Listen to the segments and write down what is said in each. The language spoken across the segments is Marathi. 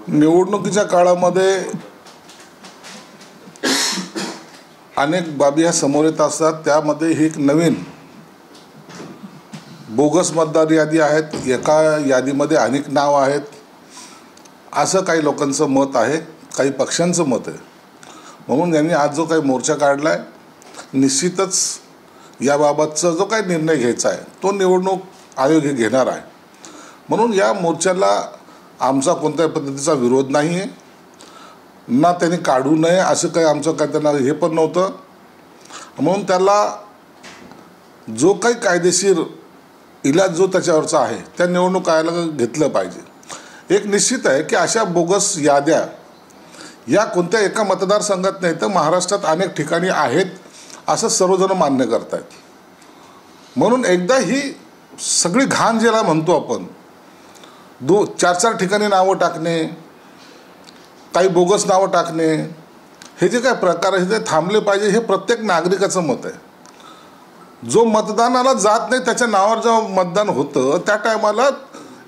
निवडणुकीच्या काळामध्ये अनेक बाबी ह्या समोर येत असतात. त्यामध्ये ही एक नवीन बोगस मतदार यादी आहेत, एका यादीमध्ये अनेक नाव आहेत, असं काही लोकांचं मत आहे, काही पक्षांचं मत आहे. म्हणून यांनी आज जो काही मोर्चा काढला आहे, निश्चितच याबाबतचा जो काही निर्णय घ्यायचा आहे तो निवडणूक आयोग हे घेणार आहे. म्हणून या मोर्चाला आमचा कोणत्याही पद्धतीचा विरोध नाही आहे, ना त्यांनी काढू नये असं काही आमचं काय त्यांना हे पण नव्हतं. म्हणून त्याला जो काही कायदेशीर इलाज जो त्याच्यावरचा आहे त्या निवडणूक आयोगाला घेतलं पाहिजे. एक निश्चित आहे की अशा बोगस याद्या या कोणत्या एका मतदारसंघात नाही तर महाराष्ट्रात अनेक ठिकाणी आहेत असं सर्वजण मान्य करत आहेत. म्हणून एकदा ही सगळी घाण ज्याला म्हणतो आपण, 4-4 ठिकाणी नावं टाकणे, काही बोगस नावं टाकणे, हे जे काय प्रकार आहे ते थांबले पाहिजे, हे प्रत्येक नागरिकाचं मत आहे. जो मतदानाला जात नाही त्याच्या नावावर जेव्हा मतदान होतं त्या टायमाला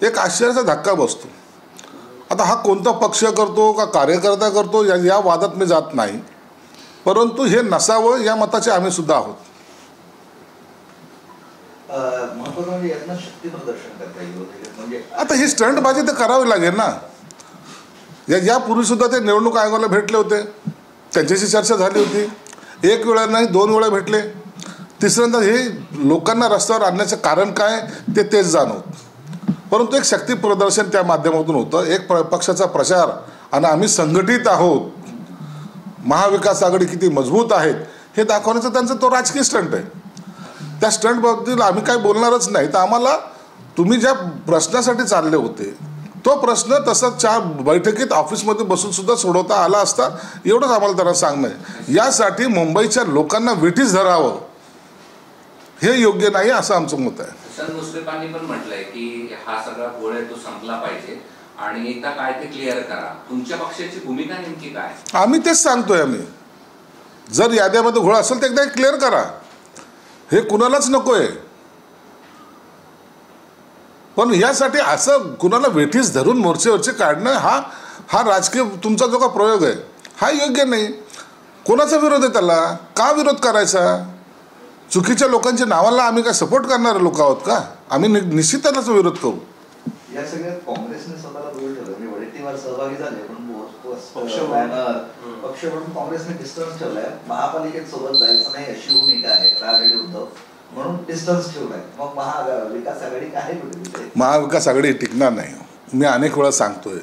एक आश्चर्याचा धक्का बसतो. आता हा कोणता पक्ष करतो का कार्यकर्ता करतो या वादात मी जात नाही, परंतु हे नसावं या मताचे आम्ही सुद्धा आहोत. आता ही स्टंटबाजी तर करावी लागेल ना. यापूर्वी सुद्धा ते निवडणूक आयोगाला भेटले होते, त्यांच्याशी चर्चा झाली होती. 1 वेळा नाही 2 वेळा भेटले. तिसऱ्यांदा हे लोकांना रस्त्यावर आणण्याचं कारण काय तेच जाणवत. परंतु एक शक्ती प्रदर्शन त्या माध्यमातून होतं, एक पक्षाचा प्रचार, आणि आम्ही संघटित आहोत, महाविकास आघाडी किती मजबूत आहेत हे दाखवण्याचा त्यांचा तो राजकीय स्टंट आहे. त्या स्टंटबद्दल आम्ही काय बोलणारच नाही. तर आम्हाला तुम्ही ज्या प्रश्नासाठी चालले होते तो प्रश्न तसा 4 बैठकीत ऑफिसमध्ये बसून सुद्धा सोडवता आला असता, एवढंच आम्हाला त्यांना सांगणं आहे. यासाठी मुंबईच्या लोकांना वेठीस धरावं हे योग्य नाही असं आमचं मत आहे. मुश्रीफांनी पण म्हटलंय की हा सगळा घोळ तो संपला पाहिजे आणि एकदा काय ते क्लिअर करा. तुमच्या पक्षाची भूमिका नेमकी काय? आम्ही तेच सांगतोय. आम्ही जर याद्यामध्ये घोळ असेल तर एकदा क्लिअर करा, हे कुणालाच नकोय. पण यासाठी असं कुणाला वेठीस धरून मोर्चेवरचे काढणं हा राजकीय तुमचा जो का प्रयोग आहे हा योग्य नाही. कोणाचा विरोध आहे त्याला? का विरोध करायचा? चुकीच्या लोकांच्या नावाला आम्ही काय सपोर्ट करणारे लोक आहोत का? आम्ही निश्चित त्याचा विरोध करू. या सगळ्यात काँग्रेसने स्वतःला दूर ठेवलं. वडेट्टीवार सहभागी झाले पण पक्ष म्हणून काँग्रेसने डिस्टन्स ठेवलाय. महापालिकेत सोबत जायचं नाही अशी भूमिका आहे राजकीय उद्धव, म्हणून डिस्टन्स ठेवलाय. मग महाविकास आघाडी काय कुठे? महाविकास आघाडी टिकणार नाही. मी अनेक वेळा सांगतोय.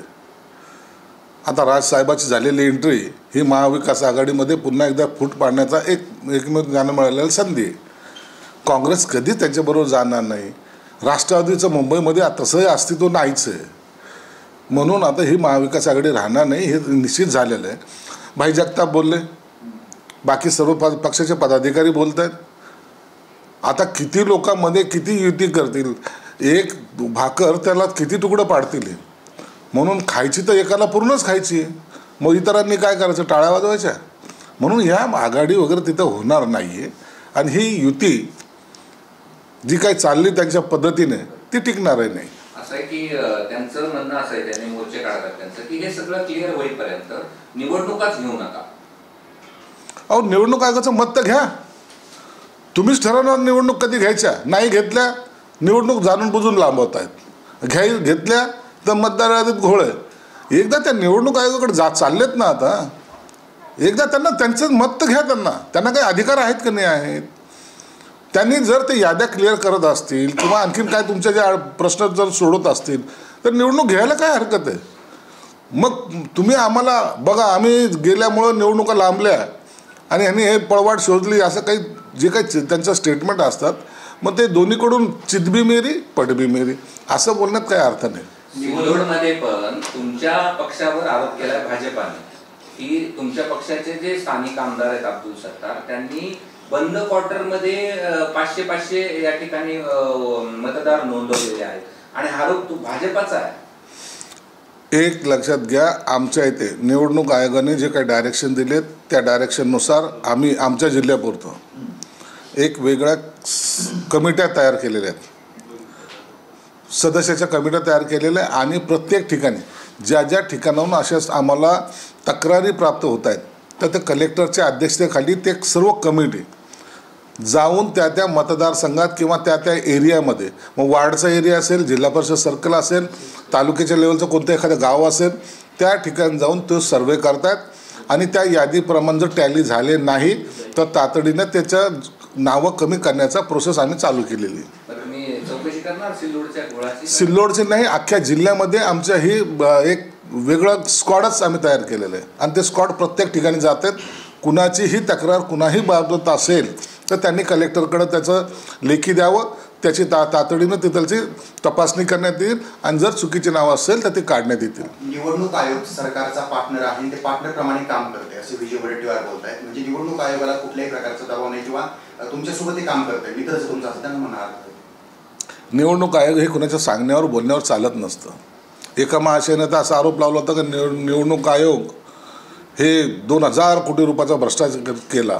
आता राजसाहेबाची झालेली एंट्री ही महाविकास आघाडीमध्ये पुन्हा एकदा फूट पाडण्याचा एकमेव ज्ञान मिळालेली संधी आहे. काँग्रेस कधीच त्यांच्याबरोबर जाणार नाही. राष्ट्रवादीचं मुंबईमध्ये तसंही अस्तित्व नाहीच आहे. म्हणून आता ही महाविकास आघाडी राहणार नाही हे निश्चित झालेलं आहे. भाई जगताप बोलले, बाकी सर्व पक्षाचे पदाधिकारी बोलत आहेत. आता किती लोकांमध्ये किती युती करतील, एक भाकर त्याला किती तुकडं पाडतील. म्हणून खायची तर एकाला पूर्णच खायची, मग इतरांनी काय करायचं, टाळ्या वाजवायच्या. म्हणून ह्या आघाडी वगैरे तिथं होणार नाही आहे. आणि ही युती जी काही चालली त्यांच्या पद्धतीने ती टिकणार आहे नाही. असं आहे की त्यांचं म्हणणं असं आहे, त्यांनी मोर्चे काढतात त्यांचं, की हे सगळं क्लिअर होईपर्यंत निवडणुकाच घेऊ नका. अहो, निवडणूक आयोगाचं मत तर घ्या. तुम्हीच ठरवणार निवडणूक कधी घ्यायच्या. नाही घेतल्या निवडणूक जाणून बुजून लांबवत आहेत. घेतल्या तर मतदार यादीत घोळ आहे. एकदा त्या निवडणूक आयोगाकडे चाललेत ना, आता एकदा त्यांना त्यांचं मत तर घ्या. त्यांना काही अधिकार आहेत का नाही आहेत. त्यांनी जर ते याद्या क्लिअर करत असतील किंवा आणखीन काय तुमचे जे प्रश्न जर सोडवत असतील तर निवडणूक घ्यायला काय हरकत आहे. मग तुम्ही आम्हाला बघा, आम्ही गेल्यामुळं निवडणुका लांबल्या आणि ह्यांनी हे पळवाट शोधली असं काही जे काही त्यांचं स्टेटमेंट असतात, मग ते दोन्हीकडून चितबी मेरी पटबी मेरी असं बोलण्यात काही अर्थ नाही. सिंधुदुर्गमध्ये पण तुमच्या पक्षावर आरोप केलाय भाजपाने की तुमच्या पक्षाचे जे स्थानिक आमदार आहेत अब्दुल सत्तार, त्यांनी बंद क्वार्टरमध्ये 500 या ठिकाणी मतदार नोंदवलेले आहेत आणि आरोप भाजपाचा आहे. एक लक्षात घ्या, आमच्या इथे निवडणूक आयोगाने जे काही डायरेक्शन दिलेत त्या डायरेक्शननुसार आम्ही आमच्या जिल्ह्यापुरतं एक वेगळ्या कमिट्या तयार केलेल्या आहेत, सदस्याच्या कमिट्या तयार केलेल्या आहे. आणि प्रत्येक ठिकाणी ज्या ज्या ठिकाणाहून अशा आम्हाला तक्रारी प्राप्त होत आहेत तर त्या कलेक्टरच्या अध्यक्षतेखाली ते सर्व कमिटी जाऊन त्या मतदारसंघात किंवा त्या एरियामध्ये, मग वार्डचा एरिया असेल, जिल्हा परिषद सर्कल असेल, तालुक्याच्या लेवलचं कोणतं एखादं गाव असेल, त्या ठिकाणी जाऊन तो सर्वे करतात आणि त्या यादीप्रमाणे जर टॅली झाले नाही तर तातडीनं त्याच्या नावं कमी करण्याचा प्रोसेस आम्ही चालू केलेली. सिल्लोडचे नाही, अख्ख्या जिल्ह्यामध्ये आमच्या ही एक वेगळं स्क्वॉडच आम्ही तयार केलेलं आहे आणि ते स्क्वॉड प्रत्येक ठिकाणी जातात. कुणाचीही तक्रार कुणाही बाबत असेल तर त्यांनी कलेक्टरकडे त्याचं लेखी द्यावं, त्याची तातडीनं तिथलची तपासणी करण्यात येईल आणि जर चुकीची नावं असेल तर ते काढण्यात येतील. निवडणूक आयोग सरकारचा पार्टनर आहे, ते पार्टनरप्रमाणे काम करते असे विजय वडेट्टीवार बोलत आहेत. म्हणजे निवडणूक आयोगाला कुठल्याही प्रकारचा दबाव नाही किंवा तुमच्यासोबत ते काम करत आहे, मित्रच तुमचं असं त्यांना म्हणाल. निवडणूक आयोग हे कुणाच्या सांगण्यावर बोलण्यावर चालत नसतं. एका महाशयाने तर असा आरोप लावला होता की निवडणूक आयोग हे 2000 कोटी रुपयाचा भ्रष्टाचार केला,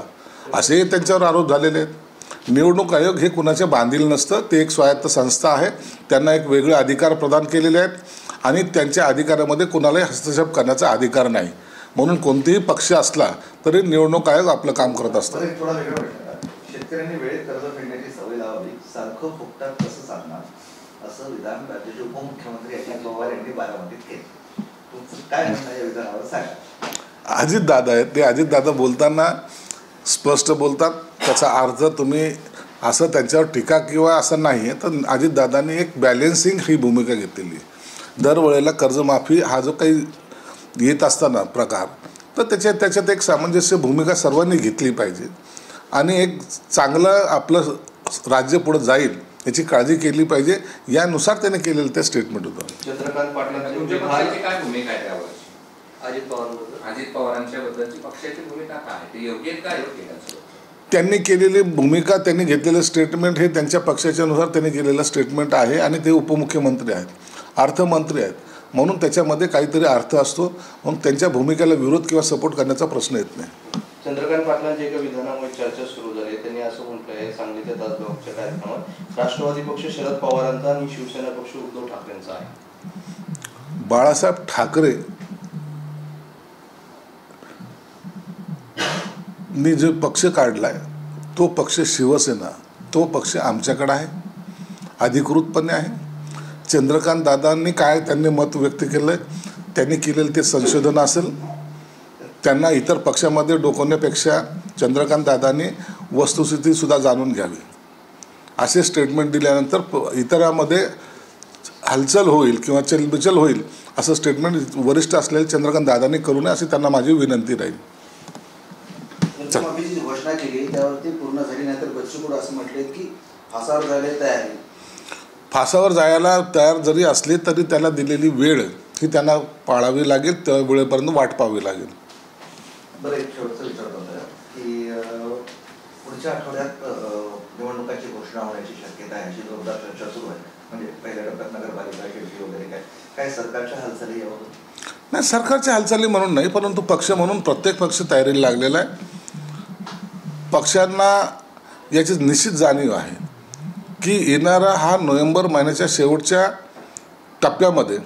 असे त्यांच्यावर आरोप झालेले आहेत. निवडणूक आयोग हे कुणाच्या बांधील नसतं, ते एक स्वायत्त संस्था आहे. त्यांना एक वेगळे अधिकार प्रदान केलेले आहेत आणि त्यांच्या अधिकारामध्ये कुणालाही हस्तक्षेप करण्याचा अधिकार नाही. म्हणून कोणतेही पक्ष असला तरी निवडणूक आयोग आपलं काम करत असतं. शेतकऱ्यांनी वेळेत कर्ज फेडण्याची सवय लावावी, सारखं फुकटात कसं सांगणार असं विधान राज्याचे उपमुख्यमंत्री अजित पवार यांनी बारामतीत केलं. तुमचं काय म्हणणं या विधानावर सांगा. अजितदादा आहेत, ते अजितदादा बोलताना स्पष्ट बोलतात, त्याचा अर्थ तुम्ही असं त्यांच्यावर टीका किंवा असं नाही आहे. तर अजितदादांनी एक बॅलेन्सिंग ही भूमिका घेतलेली. दरवेळेला कर्जमाफी हा जो काही येत असताना प्रकार, तर त्याच्यात एक सामंजस्य भूमिका सर्वांनी घेतली पाहिजे आणि एक चांगलं आपलं राज्य पुढे जाईल याची काळजी केली पाहिजे. यानुसार त्याने केलेलं ते स्टेटमेंट होतं. चंद्रकांत पाटलांची काय भूमिका आहे त्यावर? अजित पवारांच्या बद्दलची पक्षाची भूमिका काय आहे? ते योग्य का योग्य आहे? त्यांनी केलेली भूमिका, त्यांनी घेतलेलं स्टेटमेंट हे त्यांच्या पक्षाच्यानुसार त्यांनी केलेलं स्टेटमेंट आहे आणि ते उपमुख्यमंत्री आहेत, अर्थमंत्री आहेत, म्हणून त्याच्यामध्ये काहीतरी अर्थ असतो. म्हणून त्यांच्या भूमिकेला विरोध किंवा सपोर्ट करण्याचा प्रश्न येत नाही. चंद्रकांत पाटलांच्या एका विधानामुळे चर्चा सुरू झाली. त्यांनी असं म्हटलं आहे सांगलीच्या तासगावच्या कार्यक्रमात, राष्ट्रवादी पक्ष शरद पवारांचा आणि शिवसेना पक्ष उद्धव ठाकरेंचा आहे. बाळासाहेब ठाकरे नी जो पक्ष काढलाय तो पक्ष शिवसेना, तो पक्ष आमच्याकडे आहे, अधिकृतपणे आहे. चंद्रकांत दादांनी काय त्यांनी मत व्यक्त केलं, त्यांनी केलेलं ते संशोधन असेल. त्यांना इतर पक्षामध्ये डोकवण्यापेक्षा चंद्रकांत दादांनी वस्तुस्थितीसुद्धा जाणून घ्यावी. असे स्टेटमेंट दिल्यानंतर इतरांमध्ये हालचाल होईल किंवा चलबिचल होईल असं स्टेटमेंट वरिष्ठ असलेले चंद्रकांत दादांनी करू नये अशी त्यांना माझी विनंती राहील. जी घोषणा केली त्यावरती पूर्ण झाली नाही तर बच्चू कडू असं म्हटले की फासावर जायला तयार आहे. फासावर जायला तयार जरी असले तरी त्याला दिलेली वेळ ही त्यांना पाळावी लागेल, त्या वेळेपर्यंत वाट पाहावी लागेल. बरं, एक शेवटचं विचारत होतं की पुढच्या आठवड्यात निवडणुकाची घोषणा होण्याची शक्यता आहे, अशी जोरदार चर्चा सुरू आहे. म्हणजे पहिल्या टप्प्यात नगरपालिका, शेवटी वगैरे काय सरकारच्या हालचाली यावर? नाही, सरकारच्या हालचाली म्हणून नाही, परंतु पक्ष म्हणून प्रत्येक पक्ष तयारीला लागलेला आहे. पक्षांना याची निश्चित जाणीव आहे की येणारा हा नोव्हेंबर महिन्याच्या शेवटच्या टप्प्यामध्ये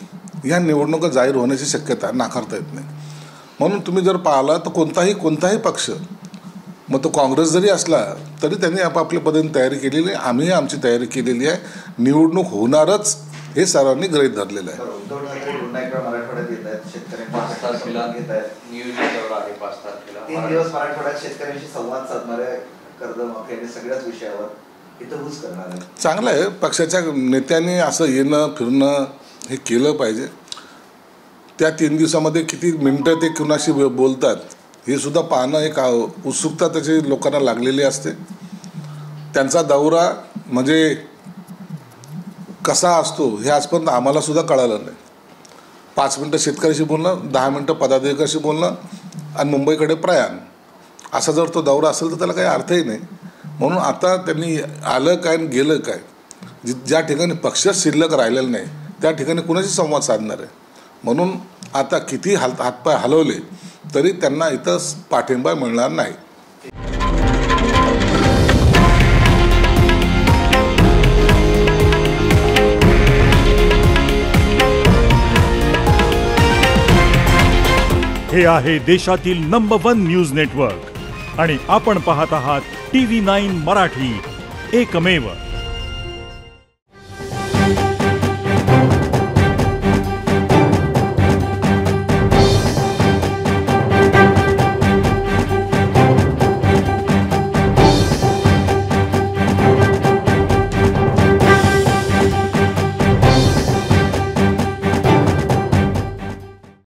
ह्या निवडणुका जाहीर होण्याची शक्यता नाकारता येत नाही. म्हणून तुम्ही जर पाहिला तर कोणताही पक्ष, मग तो काँग्रेस जरी असला तरी त्यांनी आपापल्या पद्धतीने तयारी केलेली आहे. आम्ही आमची तयारी केलेली आहे. निवडणूक होणारच हे सर्वांनी गृहीत धरलेलं आहे. उद्धव ठाकरे पुन्हा एकदा मराठवाड्यात येत आहेत, शेतकऱ्यांना घेत आहेत. 3 दिवस मराठवाड्यात शेतकऱ्यांशी संवाद साधणाऱ्या कर्जमाफी आणि सगळ्याच विषयावर इथं हुस करणार आहे. चांगलं आहे. पक्षाच्या नेत्यांनी असं येणं फिरणं हे केलं पाहिजे. त्या 3 दिवसामध्ये किती मिनटं ते कुणाशी बोलतात हे सुद्धा पाहणं एक उत्सुकता त्याची लोकांना लागलेली असते. त्यांचा दौरा म्हणजे कसा असतो हे आजपर्यंत आम्हाला सुद्धा कळालं नाही. 5 मिनटं शेतकऱ्याशी बोलणं, 10 मिनटं पदाधिकाऱ्याशी बोलणं आणि मुंबईकडे प्रयाण, असा जर तो दौरा असेल तर त्याला काही अर्थही नाही. म्हणून आता त्यांनी आलं काय आणि गेलं काय, ज्या ठिकाणी पक्ष शिल्लक राहिलेला नाही त्या ठिकाणी कुणाशी संवाद साधणार आहे. म्हणून आता किती हातपाय हलवले तरी त्यांना इथं पाठिंबा मिळणार नाही. हे आहे देशातील नंबर 1 न्यूज नेटवर्क आणि आपण पाहत आहात TV9 मराठी, एकमेव.